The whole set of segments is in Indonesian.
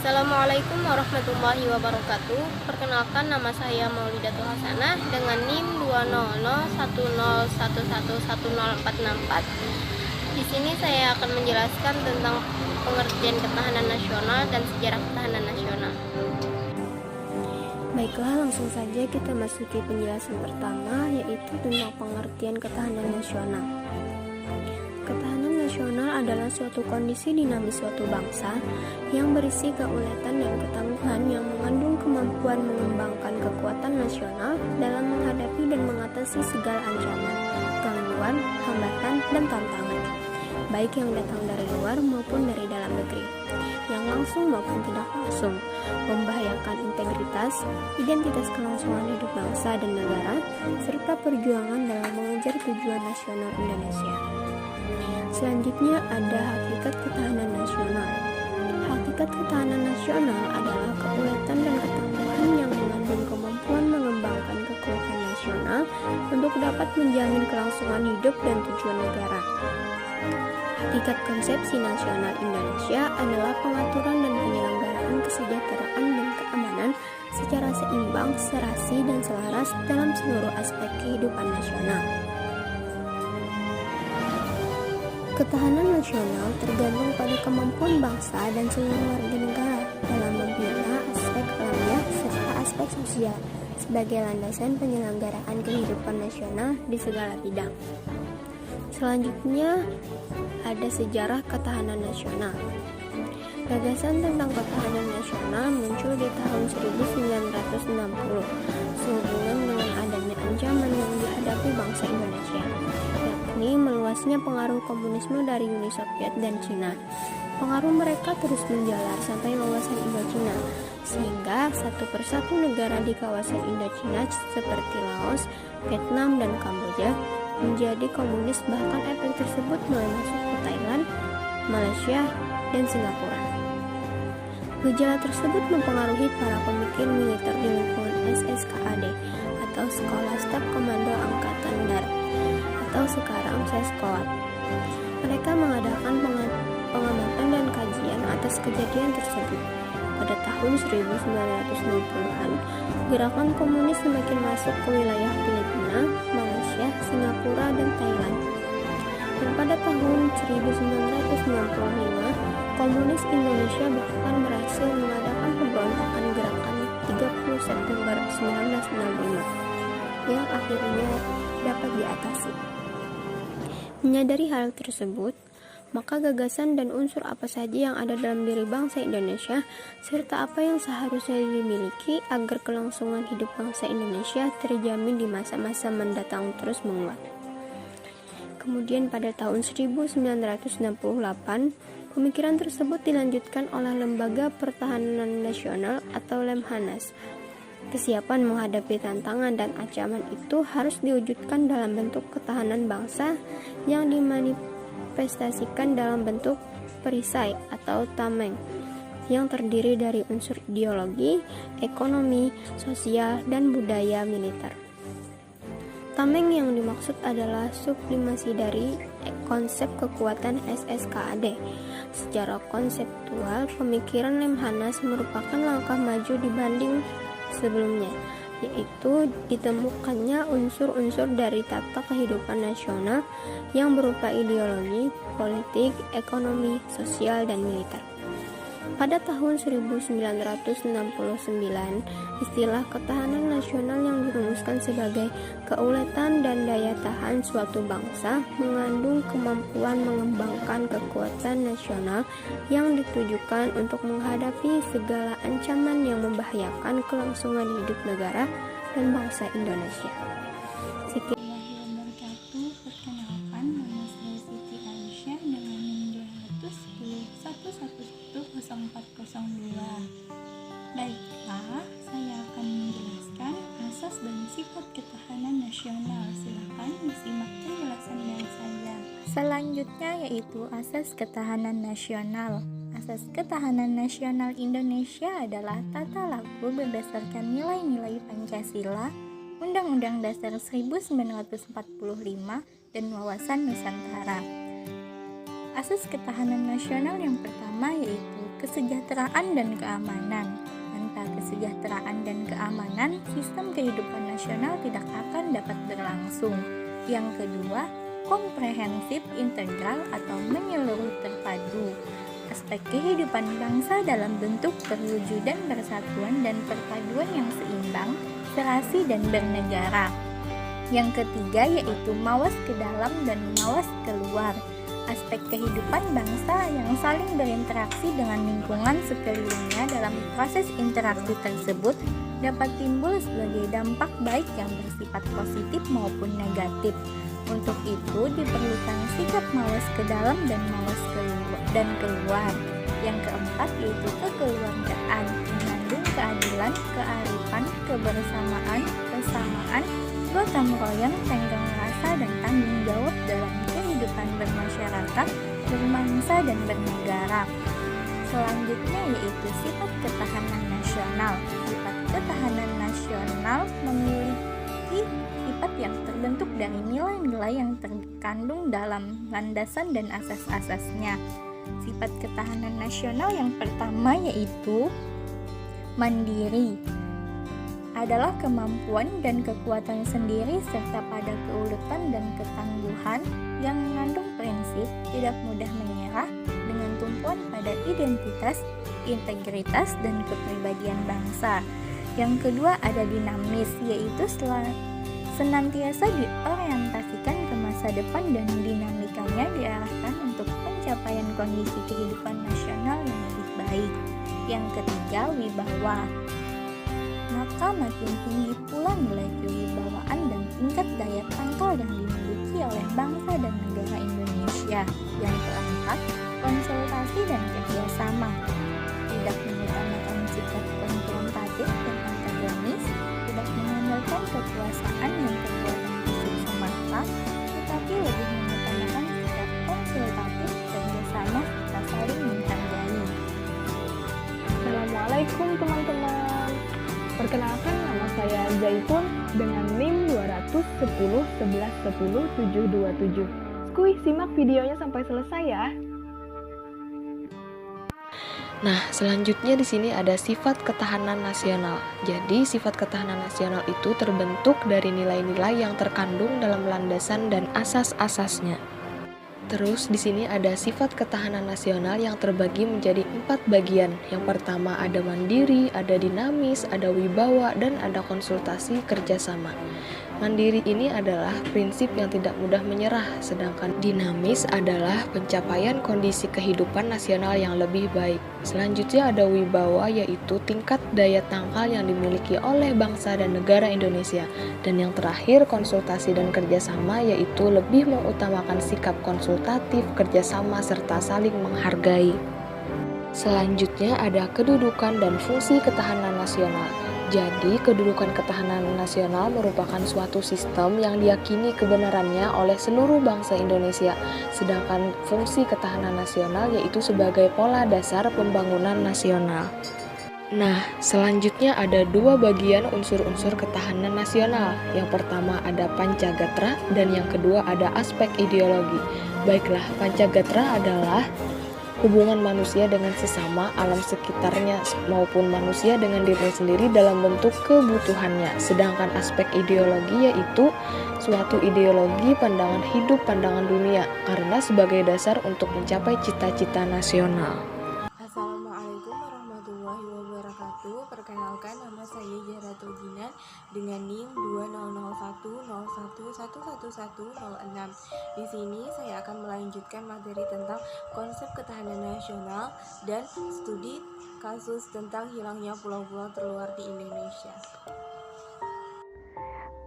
Assalamualaikum warahmatullahi wabarakatuh. Perkenalkan, nama saya Maulidatul Hasanah dengan NIM 2001011110464. Di sini saya akan menjelaskan tentang pengertian ketahanan nasional dan sejarah ketahanan nasional. Baiklah, langsung saja kita masuki penjelasan pertama, yaitu tentang pengertian ketahanan nasional. Ketahanan nasional adalah suatu kondisi dinamis suatu bangsa yang berisi keuletan dan ketangguhan yang mengandung kemampuan mengembangkan kekuatan nasional dalam menghadapi dan mengatasi segala ancaman, gangguan, hambatan, dan tantangan, baik yang datang dari luar maupun dari dalam negeri, yang langsung maupun tidak langsung, membahayakan integritas, identitas kelangsungan hidup bangsa dan negara, serta perjuangan dalam mengejar tujuan nasional Indonesia. Selanjutnya ada hakikat ketahanan nasional. Hakikat ketahanan nasional adalah keuletan dan ketangguhan yang mengandung kemampuan mengembangkan kekuatan nasional untuk dapat menjamin kelangsungan hidup dan tujuan negara. Hakikat konsepsi nasional Indonesia adalah pengaturan dan penyelenggaraan kesejahteraan dan keamanan secara seimbang, serasi, dan selaras dalam seluruh aspek kehidupan nasional. Ketahanan nasional tergantung pada kemampuan bangsa dan seluruh warga negara dalam membina aspek alamiah serta aspek sosial sebagai landasan penyelenggaraan kehidupan nasional di segala bidang. Selanjutnya ada sejarah ketahanan nasional. Gagasan tentang ketahanan nasional muncul di tahun 1960 sehubungan dengan adanya ancaman yang dihadapi bangsa Indonesia, yakni meluasnya pengaruh komunisme dari Uni Soviet dan Cina. Pengaruh mereka terus menjalar sampai wawasan Indochina, sehingga satu persatu negara di kawasan Indochina seperti Laos, Vietnam, dan Kamboja menjadi komunis, bahkan efek tersebut mulai masuk ke Thailand, Malaysia, dan Singapura. Gejala tersebut mempengaruhi para pemikir militer di lingkungan SSKAD atau Sekolah Staf Komando Angkatan Darat atau sekarang SESKOAD. Mereka mengadakan pengamatan dan kajian atas kejadian tersebut. Pada tahun 1960-an, gerakan komunis semakin masuk ke wilayah Filipina, Malaysia, Singapura, dan Thailand. Dan pada tahun 1995, komunis Indonesia bahkan berhasil mengadakan pemberontakan gerakan 30 September 1965 yang akhirnya dapat diatasi. Menyadari hal tersebut, maka gagasan dan unsur apa saja yang ada dalam diri bangsa Indonesia serta apa yang seharusnya dimiliki agar kelangsungan hidup bangsa Indonesia terjamin di masa-masa mendatang terus menguat. Kemudian pada tahun 1968, pemikiran tersebut dilanjutkan oleh Lembaga Pertahanan Nasional atau Lemhanas. Kesiapan menghadapi tantangan dan ancaman itu harus diwujudkan dalam bentuk ketahanan bangsa yang dimanifestasikan dalam bentuk perisai atau tameng yang terdiri dari unsur ideologi, ekonomi, sosial, dan budaya militer. Tameng yang dimaksud adalah sublimasi dari konsep kekuatan SSKAD. Secara konseptual, pemikiran Lemhanas merupakan langkah maju dibanding sebelumnya, yaitu ditemukannya unsur-unsur dari tata kehidupan nasional yang berupa ideologi, politik, ekonomi, sosial, dan militer. Pada tahun 1969, istilah ketahanan nasional yang dirumuskan sebagai keuletan dan daya tahan suatu bangsa mengandung kemampuan mengembangkan kekuatan nasional yang ditujukan untuk menghadapi segala ancaman yang membahayakan kelangsungan hidup negara dan bangsa Indonesia. Perkenalkan, nama saya Siti Aisyah dengan NIM 21011110402. Baiklah, saya akan menjelaskan asas dan sifat ketahanan nasional. Silakan disimak penjelasan dari saya. Selanjutnya yaitu asas ketahanan nasional. Asas ketahanan nasional Indonesia adalah tata laku berdasarkan nilai-nilai Pancasila, Undang-Undang Dasar 1945, dan wawasan Nusantara. Asas ketahanan nasional yang pertama yaitu Kesejahteraan dan keamanan. Tanpa kesejahteraan dan keamanan, sistem kehidupan nasional tidak akan dapat berlangsung. Yang kedua, komprehensif, integral atau menyeluruh terpadu. Aspek kehidupan bangsa dalam bentuk perwujudan persatuan dan perpaduan yang seimbang, serasi dan bernegara. Yang ketiga yaitu mawas ke dalam dan mawas keluar. Aspek kehidupan bangsa yang saling berinteraksi dengan lingkungan sekelilingnya dalam proses interaksi tersebut dapat timbul sebagai dampak baik yang bersifat positif maupun negatif. Untuk itu diperlukan sikap mawas ke dalam dan mawas keluar. Yang keempat yaitu kekeluargaan, mengandung keadilan, kearifan, kebersamaan, kesamaan, gotong royong, tenggang rasa dan tanggung jawab dalam kehidupan bermasyarakat, berbangsa dan bernegara. Selanjutnya yaitu sifat ketahanan nasional. Sifat ketahanan nasional memiliki sifat yang terbentuk dari nilai-nilai yang terkandung dalam landasan dan asas-asasnya. Sifat ketahanan nasional yang pertama yaitu mandiri, adalah kemampuan dan kekuatan sendiri serta pada keuletan dan ketangguhan yang mengandung prinsip tidak mudah menyerah dengan tumpuan pada identitas, integritas, dan kepribadian bangsa. Yang kedua ada dinamis, yaitu senantiasa diorientasikan ke masa depan dan dinamikanya diarahkan untuk pencapaian kondisi kehidupan nasional yang lebih baik. Yang ketiga wibawa, maka makin tinggi pula nilai kewibawaan dan tingkat daya tangkal yang dimiliki oleh bangsa dan negara Indonesia. Yang keempat, konsultasi dan kerjasama, tidak mengutamakan sikap konfrontatif dan antagonis, tidak mengandalkan kekuasaan dan kekuatan fisik semata, tetapi lebih mengutamakan sikap konsultatif, kerjasama, serta saling menghargai. Assalamualaikum teman-teman. Perkenalkan, nama saya Zaitun dengan NIM 210 11 10 727. Skuy, simak videonya sampai selesai ya. Nah, selanjutnya di sini ada sifat ketahanan nasional. Jadi, sifat ketahanan nasional itu terbentuk dari nilai-nilai yang terkandung dalam landasan dan asas-asasnya. Terus di sini ada sifat ketahanan nasional yang terbagi menjadi 4 bagian. Yang pertama ada mandiri, ada dinamis, ada wibawa, dan ada konsultasi kerjasama. Mandiri ini adalah prinsip yang tidak mudah menyerah, sedangkan dinamis adalah pencapaian kondisi kehidupan nasional yang lebih baik. Selanjutnya ada wibawa, yaitu tingkat daya tangkal yang dimiliki oleh bangsa dan negara Indonesia. Dan yang terakhir konsultasi dan kerjasama, yaitu lebih mengutamakan sikap konsultatif, kerjasama, serta saling menghargai. Selanjutnya ada kedudukan dan fungsi ketahanan nasional. Jadi, kedudukan ketahanan nasional merupakan suatu sistem yang diyakini kebenarannya oleh seluruh bangsa Indonesia. Sedangkan fungsi ketahanan nasional yaitu sebagai pola dasar pembangunan nasional. Nah, selanjutnya ada 2 bagian unsur-unsur ketahanan nasional. Yang pertama ada Pancagatra dan yang kedua ada aspek ideologi. Baiklah, Pancagatra adalah hubungan manusia dengan sesama, alam sekitarnya maupun manusia dengan dirinya sendiri dalam bentuk kebutuhannya. Sedangkan aspek ideologi yaitu suatu ideologi, pandangan hidup, pandangan dunia, karena sebagai dasar untuk mencapai cita-cita nasional. Assalamualaikum warahmatullahi wabarakatuh. Perkenalkan, nama saya Jaratul Jinan dengan NIM 201011111106. Di sini saya akan melanjutkan materi tentang konsep ketahanan nasional dan studi kasus tentang hilangnya pulau-pulau terluar di Indonesia.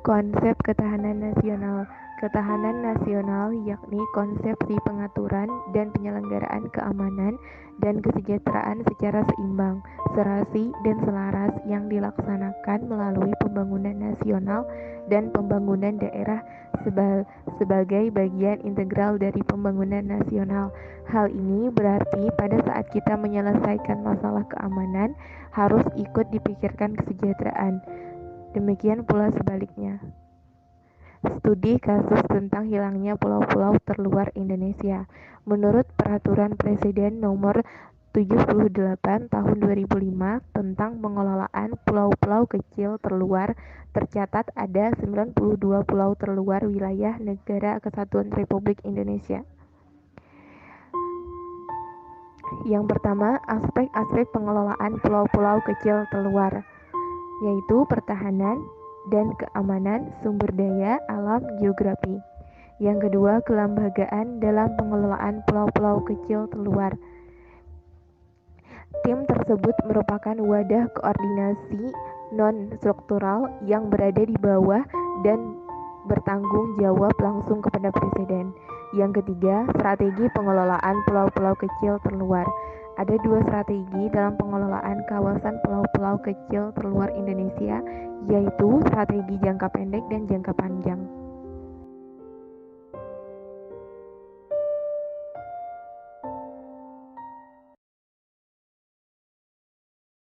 Konsep ketahanan nasional. Ketahanan nasional yakni konsepsi pengaturan dan penyelenggaraan keamanan dan kesejahteraan secara seimbang, serasi, dan selaras yang dilaksanakan melalui pembangunan nasional dan pembangunan daerah sebagai bagian integral dari pembangunan nasional. Hal ini berarti pada saat kita menyelesaikan masalah keamanan harus ikut dipikirkan kesejahteraan. Demikian pula sebaliknya. Studi kasus tentang hilangnya pulau-pulau terluar Indonesia. Menurut Peraturan Presiden Nomor 78 tahun 2005 tentang pengelolaan pulau-pulau kecil terluar tercatat ada 92 pulau terluar wilayah Negara Kesatuan Republik Indonesia. Yang pertama, aspek-aspek pengelolaan pulau-pulau kecil terluar, yaitu pertahanan dan keamanan sumber daya alam geografi. Yang kedua, kelembagaan dalam pengelolaan pulau-pulau kecil terluar. Tim tersebut merupakan wadah koordinasi non-struktural yang berada di bawah dan bertanggung jawab langsung kepada Presiden. Yang ketiga, strategi pengelolaan pulau-pulau kecil terluar. Ada 2 strategi dalam pengelolaan kawasan pulau-pulau kecil terluar Indonesia, yaitu strategi jangka pendek dan jangka panjang.